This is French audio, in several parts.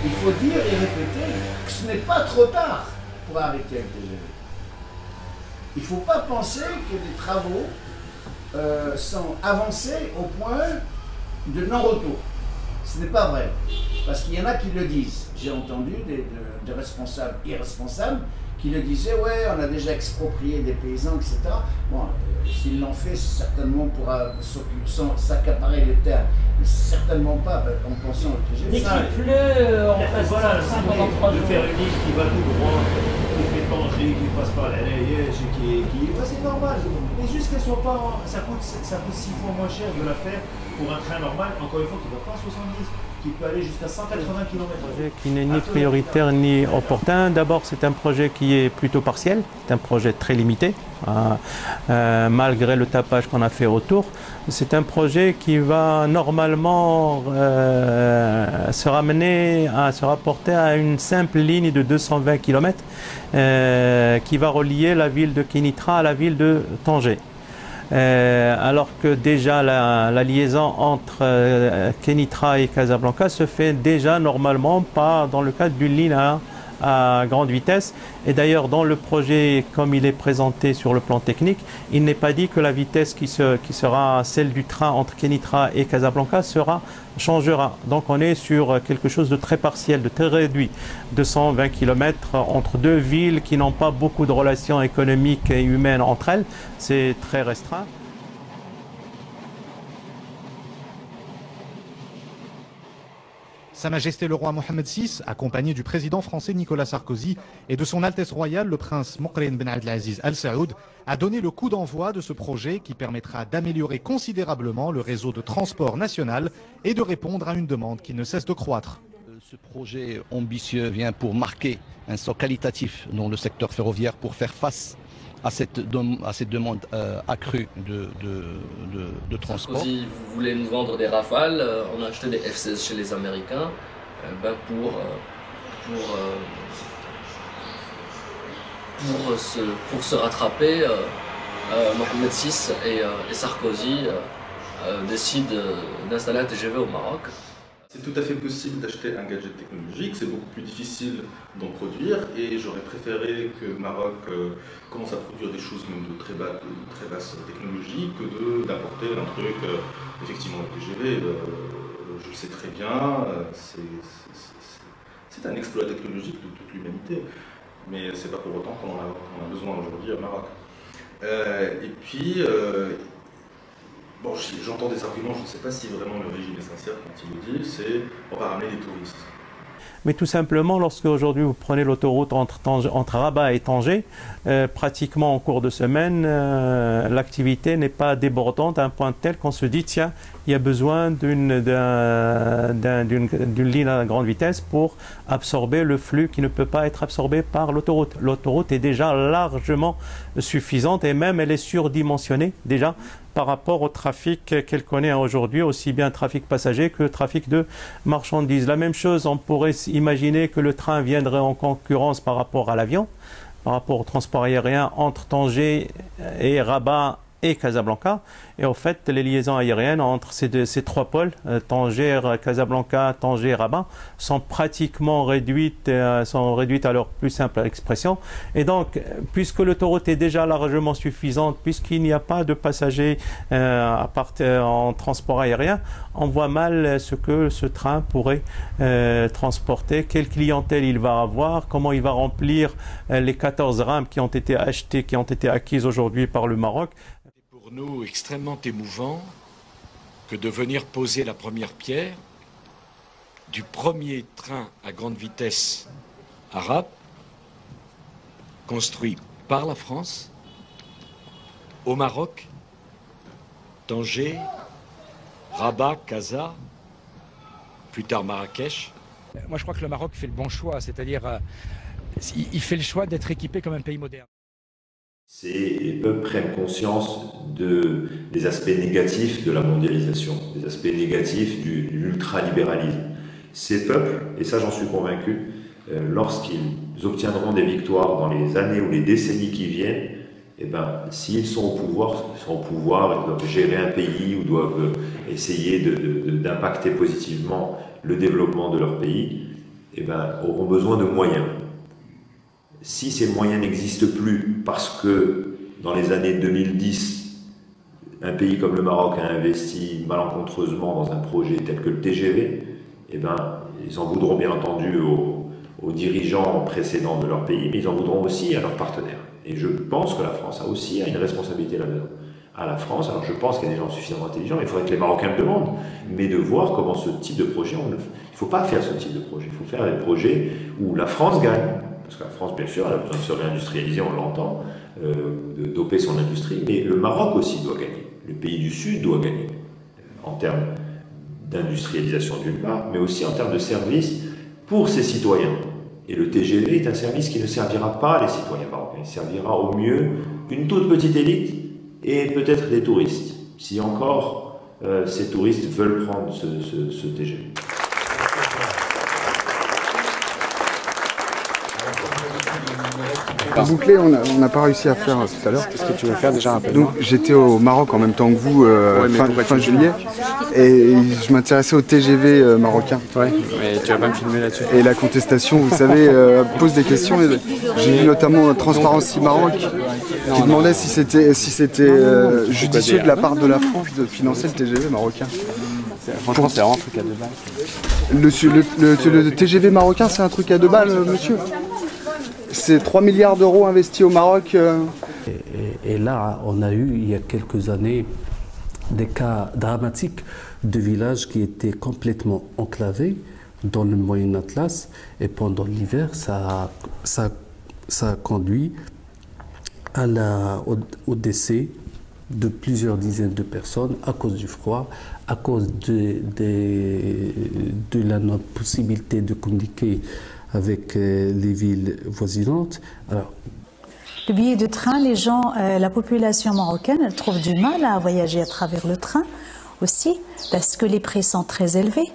il faut dire et répéter que ce n'est pas trop tard pour arrêter un TGV. Il ne faut pas penser que les travaux sont avancés au point de non-retour. Ce n'est pas vrai. Parce qu'il y en a qui le disent. J'ai entendu des responsables irresponsables qui le disaient, ouais, on a déjà exproprié des paysans, etc. Bon, s'ils l'ont fait, c'est certainement pour s'accaparer les terres. Mais certainement pas en pensant au TGV. Dès qu'il pleut, on passe voilà, 53 jours. de faire une ligne qui va tout droit, qui fait Tanger, qui passe par la Liège, ouais, c'est normal. Mais juste qu'elle soit pas. Ça coûte 6 fois moins cher de la faire pour un train normal, encore une fois, qui ne va pas à 70, qui peut aller jusqu'à 180 km/h. Qui n'est ni prioritaire ni opportun. D'abord, c'est un projet qui est plutôt partiel, c'est un projet très limité, malgré le tapage qu'on a fait autour. C'est un projet qui va normalement se ramener à se rapporter à une simple ligne de 220 km qui va relier la ville de Kénitra à la ville de Tanger. Alors que déjà la liaison entre Kénitra et Casablanca se fait déjà normalement pas dans le cadre d'une ligne à grande vitesse. Et d'ailleurs dans le projet comme il est présenté sur le plan technique, il n'est pas dit que la vitesse qui sera celle du train entre Kénitra et Casablanca changera. Donc on est sur quelque chose de très partiel, de très réduit. 220 km entre deux villes qui n'ont pas beaucoup de relations économiques et humaines entre elles. C'est très restreint. Sa Majesté le roi Mohamed VI, accompagné du président français Nicolas Sarkozy et de son Altesse royale le prince Moqrin Ben Abdelaziz Al Saoud, a donné le coup d'envoi de ce projet qui permettra d'améliorer considérablement le réseau de transport national et de répondre à une demande qui ne cesse de croître. Ce projet ambitieux vient pour marquer un saut qualitatif dans le secteur ferroviaire pour faire face à cette demande accrue de transport. Sarkozy voulait nous vendre des Rafales, on a acheté des F-16 chez les Américains pour se rattraper. Mohamed VI et Sarkozy décident d'installer un TGV au Maroc. C'est tout à fait possible d'acheter un gadget technologique, c'est beaucoup plus difficile d'en produire et j'aurais préféré que le Maroc commence à produire des choses même de très basse technologie que d'apporter un truc, effectivement le TGV, je le sais très bien, c'est un exploit technologique de toute l'humanité, mais c'est pas pour autant qu'on en a besoin aujourd'hui au Maroc. Et puis, bon, j'entends des arguments, je ne sais pas si vraiment le régime est sincère quand il le dit, c'est on va ramener des touristes. Mais tout simplement, lorsque aujourd'hui vous prenez l'autoroute entre Rabat et Tanger, pratiquement en cours de semaine, l'activité n'est pas débordante à un point tel qu'on se dit, tiens, il y a besoin d'une ligne à grande vitesse pour absorber le flux qui ne peut pas être absorbé par l'autoroute. L'autoroute est déjà largement suffisante et même elle est surdimensionnée déjà par rapport au trafic qu'elle connaît aujourd'hui, aussi bien trafic passager que trafic de marchandises. La même chose, on pourrait imaginer que le train viendrait en concurrence par rapport à l'avion, par rapport au transport aérien entre Tanger et Rabat et Casablanca. Et en fait, les liaisons aériennes entre ces trois pôles, Tanger, Casablanca, Tanger, Rabat, sont pratiquement réduites à leur plus simple expression. Et donc, puisque l'autoroute est déjà largement suffisante, puisqu'il n'y a pas de passagers en transport aérien, on voit mal ce que ce train pourrait transporter, quelle clientèle il va avoir, comment il va remplir les 14 rames qui ont été achetées, qui ont été acquises aujourd'hui par le Maroc. Pour nous extrêmement émouvant que de venir poser la première pierre du premier train à grande vitesse arabe construit par la France au Maroc, Tanger, Rabat, Casa, plus tard Marrakech. Moi je crois que le Maroc fait le bon choix, c'est-à-dire il fait le choix d'être équipé comme un pays moderne. Les peuples prennent conscience des aspects négatifs de la mondialisation, des aspects négatifs de l'ultralibéralisme. Ces peuples, et ça j'en suis convaincu, lorsqu'ils obtiendront des victoires dans les années ou les décennies qui viennent, eh ben, s'ils sont au pouvoir, ils doivent gérer un pays ou doivent essayer d'impacter positivement le développement de leur pays, eh ben, auront besoin de moyens. Si ces moyens n'existent plus parce que dans les années 2010, un pays comme le Maroc a investi malencontreusement dans un projet tel que le TGV, eh ben, ils en voudront bien entendu aux dirigeants précédents de leur pays, mais ils en voudront aussi à leurs partenaires. Et je pense que la France a aussi une responsabilité là-dedans. À la France, alors je pense qu'il y a des gens suffisamment intelligents, mais il faudrait que les Marocains le demandent, mais de voir comment ce type de projet, il ne faut pas faire ce type de projet, il faut faire des projets où la France gagne. Parce que la France, bien sûr, elle a besoin de se réindustrialiser, on l'entend, de doper son industrie, mais le Maroc aussi doit gagner. Le pays du Sud doit gagner, en termes d'industrialisation d'une part, mais aussi en termes de services pour ses citoyens. Et le TGV est un service qui ne servira pas les citoyens marocains, il servira au mieux une toute petite élite et peut-être des touristes, si encore ces touristes veulent prendre ce TGV. Bouclé, on n'a pas réussi à faire tout à l'heure. Qu'est-ce que tu veux faire déjà? Donc j'étais au Maroc en même temps que vous, fin juillet, et je m'intéressais au TGV marocain. Ouais, mais tu vas pas me filmer là-dessus. Et la contestation, vous savez, pose des questions. J'ai vu notamment Transparency Maroc qui demandait si c'était judicieux de la part de la France de financer le TGV marocain. Franchement, c'est vraiment un truc à deux balles. Le TGV marocain, c'est un truc à deux balles, monsieur. C'est 3 milliards d'euros investis au Maroc. Et là, on a eu, il y a quelques années, des cas dramatiques de villages qui étaient complètement enclavés dans le Moyen Atlas. Et pendant l'hiver, ça a conduit au décès de plusieurs dizaines de personnes à cause du froid, à cause de la non-possibilité de communiquer avec les villes voisinantes. Alors, le billet de train, les gens, la population marocaine, elle trouve du mal à voyager à travers le train aussi, parce que les prix sont très élevés.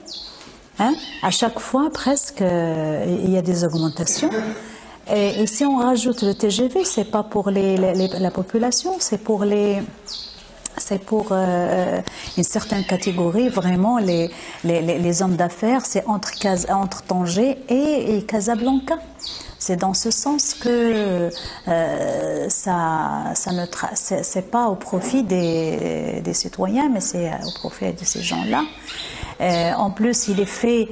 Hein? À chaque fois, presque, il y a des augmentations. Et si on rajoute le TGV, c'est pas pour la population, c'est pour une certaine catégorie, vraiment les hommes d'affaires, c'est entre Tanger et Casablanca. C'est dans ce sens que c'est pas au profit des citoyens, mais c'est au profit de ces gens-là. En plus, il est fait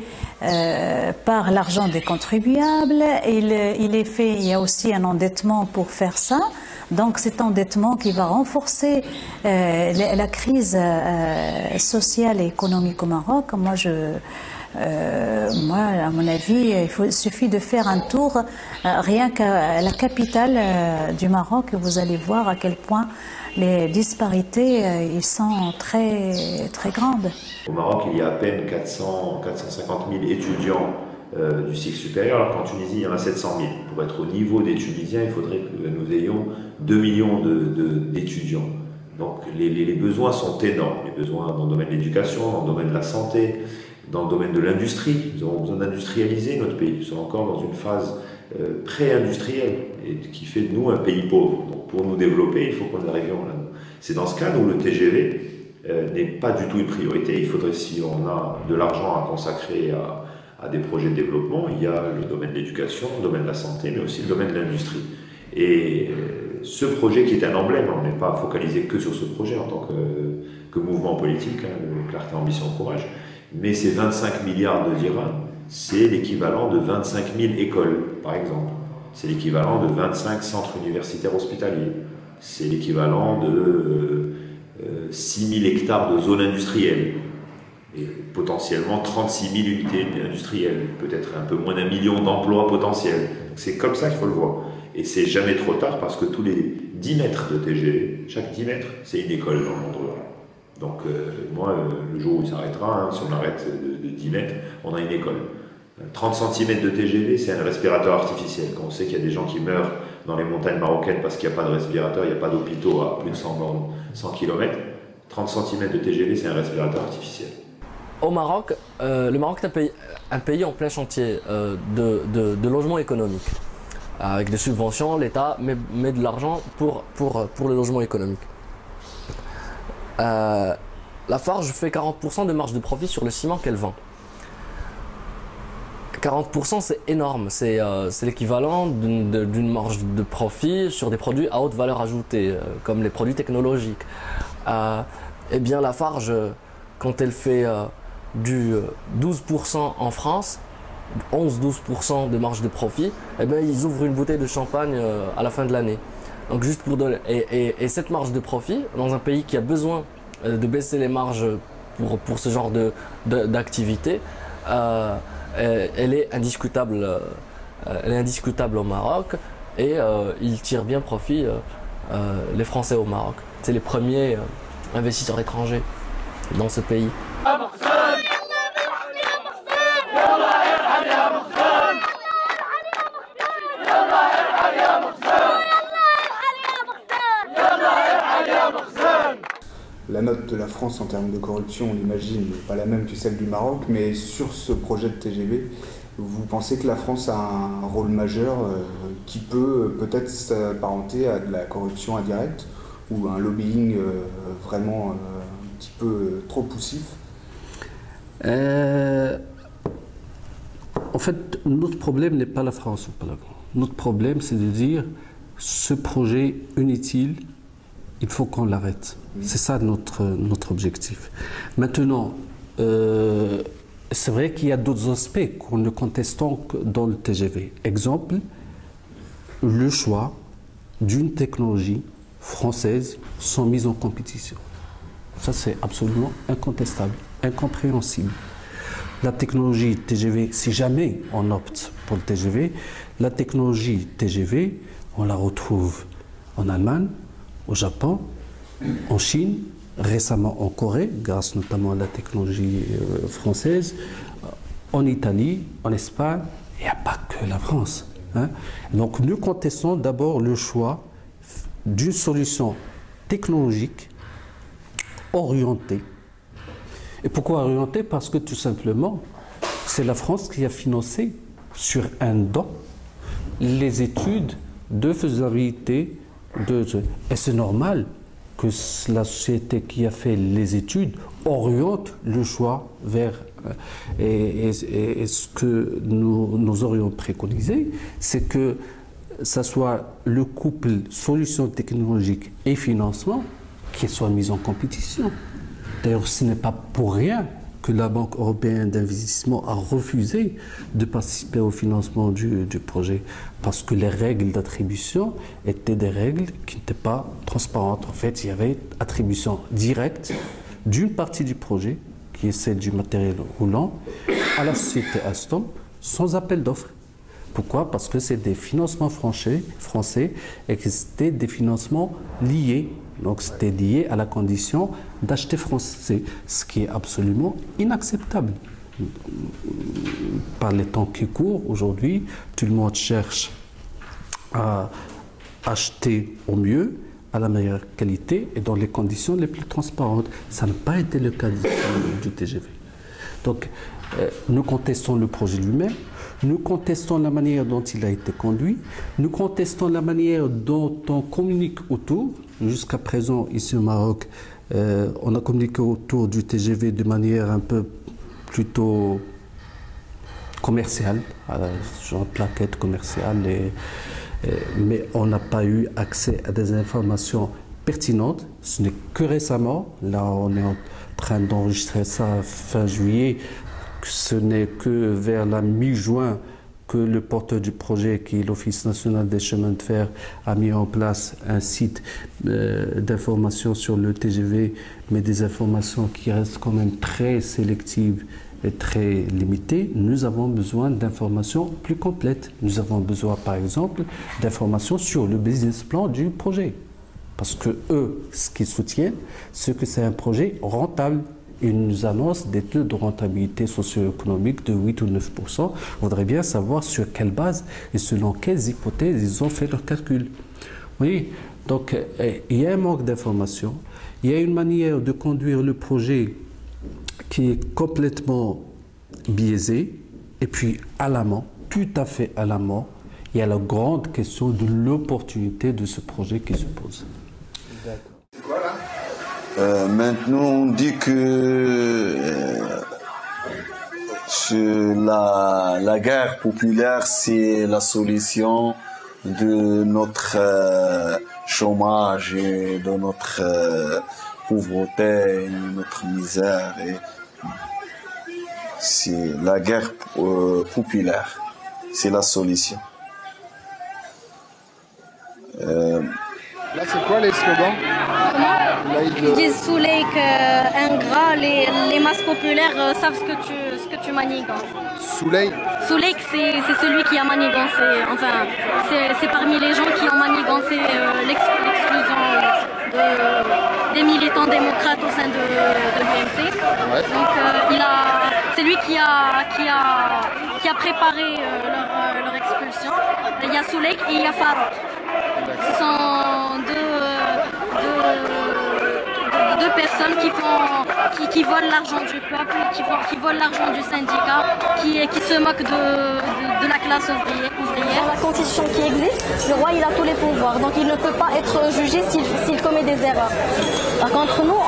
par l'argent des contribuables. Il y a aussi un endettement pour faire ça. Donc cet endettement qui va renforcer la crise sociale et économique au Maroc. Moi, à mon avis, il suffit de faire un tour rien qu'à la capitale du Maroc et vous allez voir à quel point les disparités ils sont très, très grandes. Au Maroc, il y a à peine 450 000 étudiants du cycle supérieur, alors qu'en Tunisie, il y en a 700 000. Pour être au niveau des Tunisiens, il faudrait que nous ayons 2 millions d'étudiants. Donc les besoins sont énormes. Les besoins dans le domaine de l'éducation, dans le domaine de la santé, dans le domaine de l'industrie. Nous avons besoin d'industrialiser notre pays. Nous sommes encore dans une phase pré-industrielle et qui fait de nous un pays pauvre. Donc pour nous développer, il faut qu'on arrivions là. C'est dans ce cas où le TGV n'est pas du tout une priorité. Il faudrait, si on a de l'argent à consacrer à des projets de développement, il y a le domaine de l'éducation, le domaine de la santé, mais aussi le domaine de l'industrie. Et ce projet qui est un emblème, on n'est pas focalisé que sur ce projet en tant que mouvement politique, hein, le Clarté, Ambition, Courage, mais ces 25 milliards de dirhams, c'est l'équivalent de 25 000 écoles, par exemple. C'est l'équivalent de 25 centres universitaires hospitaliers. C'est l'équivalent de 6 000 hectares de zones industrielles. Et potentiellement 36 000 unités industrielles, peut-être un peu moins d'1 million d'emplois potentiels. C'est comme ça qu'il faut le voir. Et c'est jamais trop tard parce que tous les 10 mètres de TGV, chaque 10 mètres, c'est une école dans le monde rural. Donc moi, le jour où il s'arrêtera, hein, si on arrête de 10 mètres, on a une école. 30 cm de TGV, c'est un respirateur artificiel. Quand on sait qu'il y a des gens qui meurent dans les montagnes marocaines parce qu'il n'y a pas de respirateur, il n'y a pas d'hôpitaux à plus de 100 km, 30 cm de TGV, c'est un respirateur artificiel. Au Maroc, le Maroc est un pays en plein chantier de logement économique. Avec des subventions, l'État met de l'argent pour le logement économique. Lafarge fait 40% de marge de profit sur le ciment qu'elle vend. 40% c'est énorme, c'est l'équivalent d'une marge de profit sur des produits à haute valeur ajoutée, comme les produits technologiques. Eh bien Lafarge, quand elle fait du 12% en France, 11-12% de marge de profit, eh bien ils ouvrent une bouteille de champagne à la fin de l'année. Donc juste pour donner, et cette marge de profit, dans un pays qui a besoin de baisser les marges pour ce genre d'activité, elle est indiscutable au Maroc et ils tirent bien profit, les Français au Maroc. C'est les premiers investisseurs étrangers dans ce pays. La note de la France en termes de corruption, on l'imagine, n'est pas la même que celle du Maroc, mais sur ce projet de TGV, vous pensez que la France a un rôle majeur qui peut peut-être s'apparenter à de la corruption indirecte ou un lobbying vraiment un petit peu trop poussif? En fait, notre problème n'est pas la France ou pas la France. Notre problème, c'est de dire ce projet inutile, il faut qu'on l'arrête. C'est ça notre objectif. Maintenant, c'est vrai qu'il y a d'autres aspects qu'on ne contestons que dans le TGV. Exemple, le choix d'une technologie française sans mise en compétition. Ça, c'est absolument incontestable, incompréhensible. La technologie TGV, si jamais on opte pour le TGV, la technologie TGV, on la retrouve en Allemagne, au Japon, en Chine, récemment en Corée, grâce notamment à la technologie française, en Italie, en Espagne, il n'y a pas que la France. Hein. Donc nous contestons d'abord le choix d'une solution technologique orientée. Et pourquoi orientée? Parce que tout simplement, c'est la France qui a financé sur un don les études de faisabilité. Et c'est normal que la société qui a fait les études oriente le choix vers... Et ce que nous aurions préconisé, c'est que ça soit le couple solution technologique et financement qui soit mis en compétition. D'ailleurs, ce n'est pas pour rien que la Banque européenne d'investissement a refusé de participer au financement du projet, parce que les règles d'attribution étaient des règles qui n'étaient pas transparentes. En fait, il y avait attribution directe d'une partie du projet, qui est celle du matériel roulant, à la société Alstom, sans appel d'offres. Pourquoi? Parce que c'est des financements français et que c'était des financements liés. Donc c'était lié à la condition d'acheter français, ce qui est absolument inacceptable. Par les temps qui courent, aujourd'hui, tout le monde cherche à acheter au mieux, à la meilleure qualité et dans les conditions les plus transparentes. Ça n'a pas été le cas du TGV. Donc nous contestons le projet lui-même, nous contestons la manière dont il a été conduit, nous contestons la manière dont on communique autour. Jusqu'à présent, ici au Maroc, on a communiqué autour du TGV de manière un peu plutôt commerciale, genre plaquette commerciale, mais on n'a pas eu accès à des informations pertinentes. Ce n'est que récemment, là on est en train d'enregistrer ça fin juillet, ce n'est que vers la mi-juin que le porteur du projet, qui est l'Office national des chemins de fer, a mis en place un site d'information sur le TGV, mais des informations qui restent quand même très sélectives et très limitées. Nous avons besoin d'informations plus complètes. Nous avons besoin, par exemple, d'informations sur le business plan du projet. Parce que eux, ce qu'ils soutiennent, c'est que c'est un projet rentable. Ils nous annoncent des taux de rentabilité socio-économique de 8 ou 9%. Je voudrais bien savoir sur quelle base et selon quelles hypothèses ils ont fait leurs calculs. Oui, donc il y a un manque d'information. Il y a une manière de conduire le projet qui est complètement biaisée. Et puis, à l'amont, tout à fait à l'amont, il y a la grande question de l'opportunité de ce projet qui se pose. D'accord. Maintenant, on dit que la guerre populaire, c'est la solution de notre chômage et de notre pauvreté et notre misère. C'est la guerre populaire, c'est la solution. Là, c'est quoi les slogans? Ils disent Soulek, ingrat, les masses populaires savent ce que tu manigances. Soulek? Soulek, c'est celui qui a manigancé, enfin, c'est parmi les gens qui ont manigancé l'exclusion des militants démocrates au sein de l'UMP. Ouais. Donc, c'est lui qui a préparé leur expulsion. Il y a Soulek et il y a Farouk. Ce sont deux personnes qui volent l'argent du peuple, qui volent l'argent du syndicat, qui se moquent de la classe ouvrière. Dans la constitution qui existe, le roi il a tous les pouvoirs, donc il ne peut pas être jugé s'il commet des erreurs. Par contre, nous,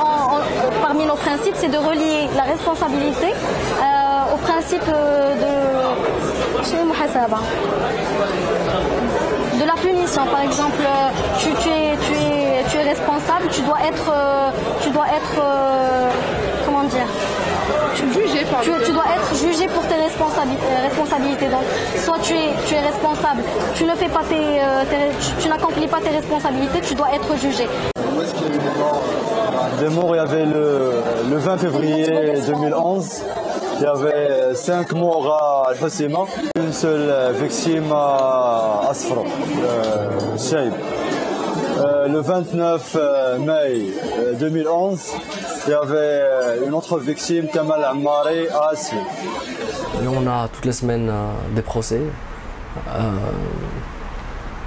parmi nos principes, c'est de relier la responsabilité au principe de la punition. Par exemple, tu es responsable, tu dois être comment dire, tu dois être jugé pour tes responsabilités. Donc, soit tu es responsable, tu ne fais pas tu n'accomplis pas tes responsabilités, tu dois être jugé. Où est-ce qu'il y a eu des morts? Des morts, il y avait le 20 février 2011. Il y avait 5 morts à Al-Hoceima, une seule victime à Asfra, Shaib. Le 29 mai 2011, il y avait une autre victime, Kamal Ammari, à Asli. Et on a toutes les semaines des procès.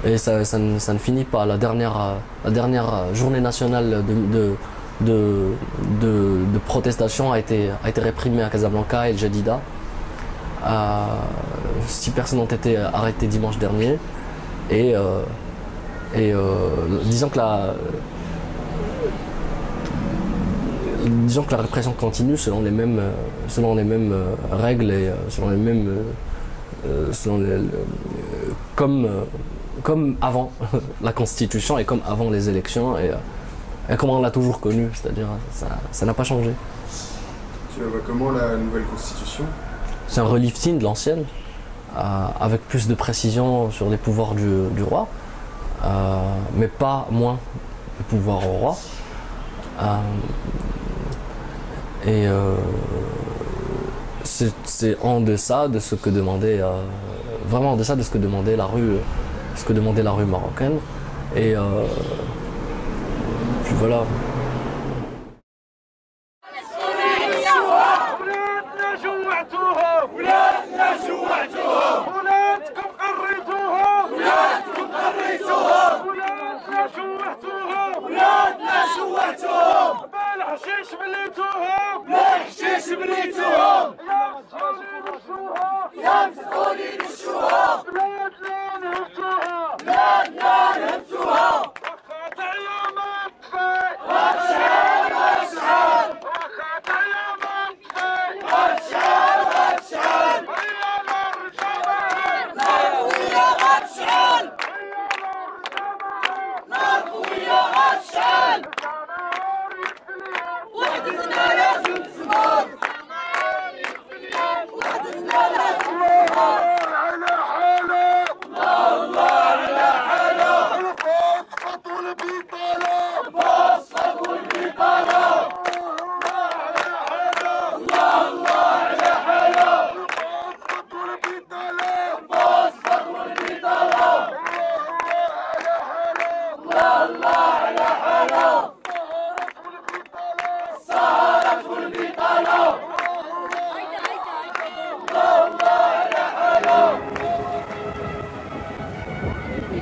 Et ça ne finit pas. La dernière journée nationale de protestation a été réprimée à Casablanca et El Jadida. 6 personnes ont été arrêtées dimanche dernier. Et disons que la répression continue selon les mêmes règles et comme avant la Constitution et comme avant les élections et comme on l'a toujours connu, c'est-à-dire ça n'a pas changé. Tu la vois comment la nouvelle Constitution? C'est un relifting de l'ancienne, avec plus de précision sur les pouvoirs du roi, mais pas moins de pouvoir au roi. C'est en deçà de ce que demandait, vraiment en deçà de ce que demandait la rue marocaine. Et puis voilà.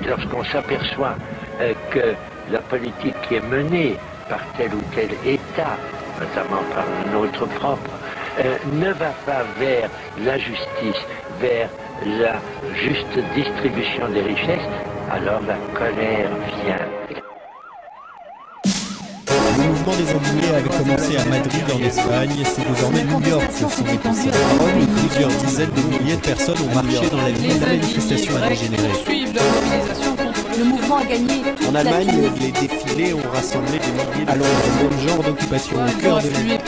Lorsqu'on s'aperçoit que la politique qui est menée par tel ou tel État, notamment par le nôtre propre, ne va pas vers la justice, vers la juste distribution des richesses, alors la colère vient. mouvement des indignés avait commencé à Madrid en Espagne. C'est désormais New York que s'en est passé à Rome où plusieurs dizaines de milliers de personnes ont marché dans la ville. La manifestation a dégénéré. Le mouvement a gagné toute en Allemagne, les défilés ont rassemblé des milliers de Londres, même genre d'occupation au cœur de l'île.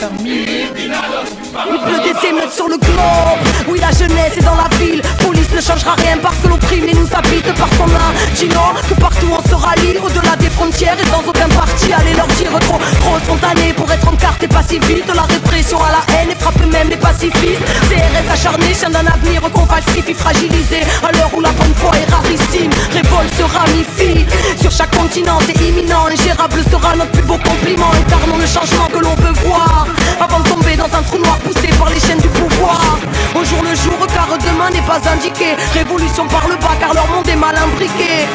Il pleut des émeutes sur le globe. Oui, la jeunesse est dans la ville. Police ne changera rien parce que l'opprime et nous habite. Parce qu'on a dit non, que partout on se rallie. Au-delà des frontières et sans aucun parti. Allez leur dire trop spontané pour être en carte et pas si vite. La répression à la haine et frappe même les pacifistes. CRS acharné, chien d'un avenir qu'on falsifie, fragilisé. À l'heure où la bonne foi est rarissime, révolte se ramifie. Sur chaque continent c'est imminent. Ingérable sera notre plus beau compliment. Incarnons le changement que l'on veut voir avant de tomber dans un trou noir poussé par les chaînes du pouvoir. Au jour le jour car demain n'est pas indiqué. Révolution par le bas car leur monde est mal imbriqué.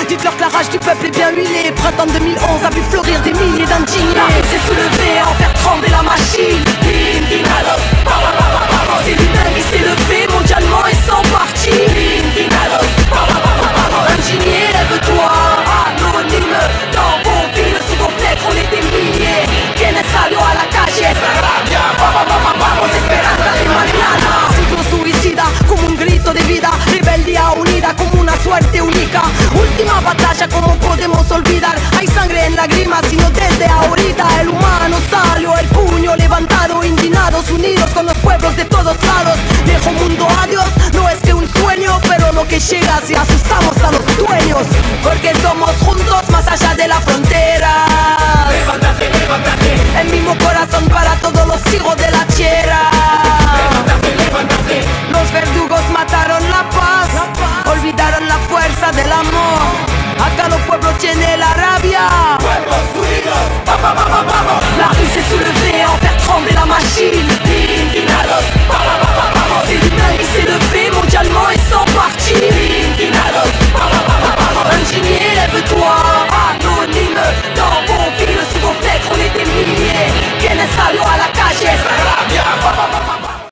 Dites-leur que la rage du peuple est bien huilée. Printemps 2011 a vu fleurir des milliers d'indignés. La rue s'est soulevée à en faire trembler la machine. C'est l'humain qui s'est levé mondialement et sans parti. Indigné, lève-toi, anonyme. Dans vos villes, sous vos fenêtres, on est des milliers. Quienes salió a la calle, vamos esperanza de mañana. Ciclo suicida, como un grito de vida. Rebeldía unida, como una suerte única. Última batalla, como podemos olvidar. Hay sangre en lágrimas, sino desde ahorita. El humano salió, el puño levantado. Indignados, unidos con los pueblos de todos lados. Dejo mundo a Dios, no es que un sueño, pero lo que llega si asustamos a los dueños. Porque somos juntos más allá de la frontera. Levántate, levántate. El mismo corazón para todos los hijos de la tierra.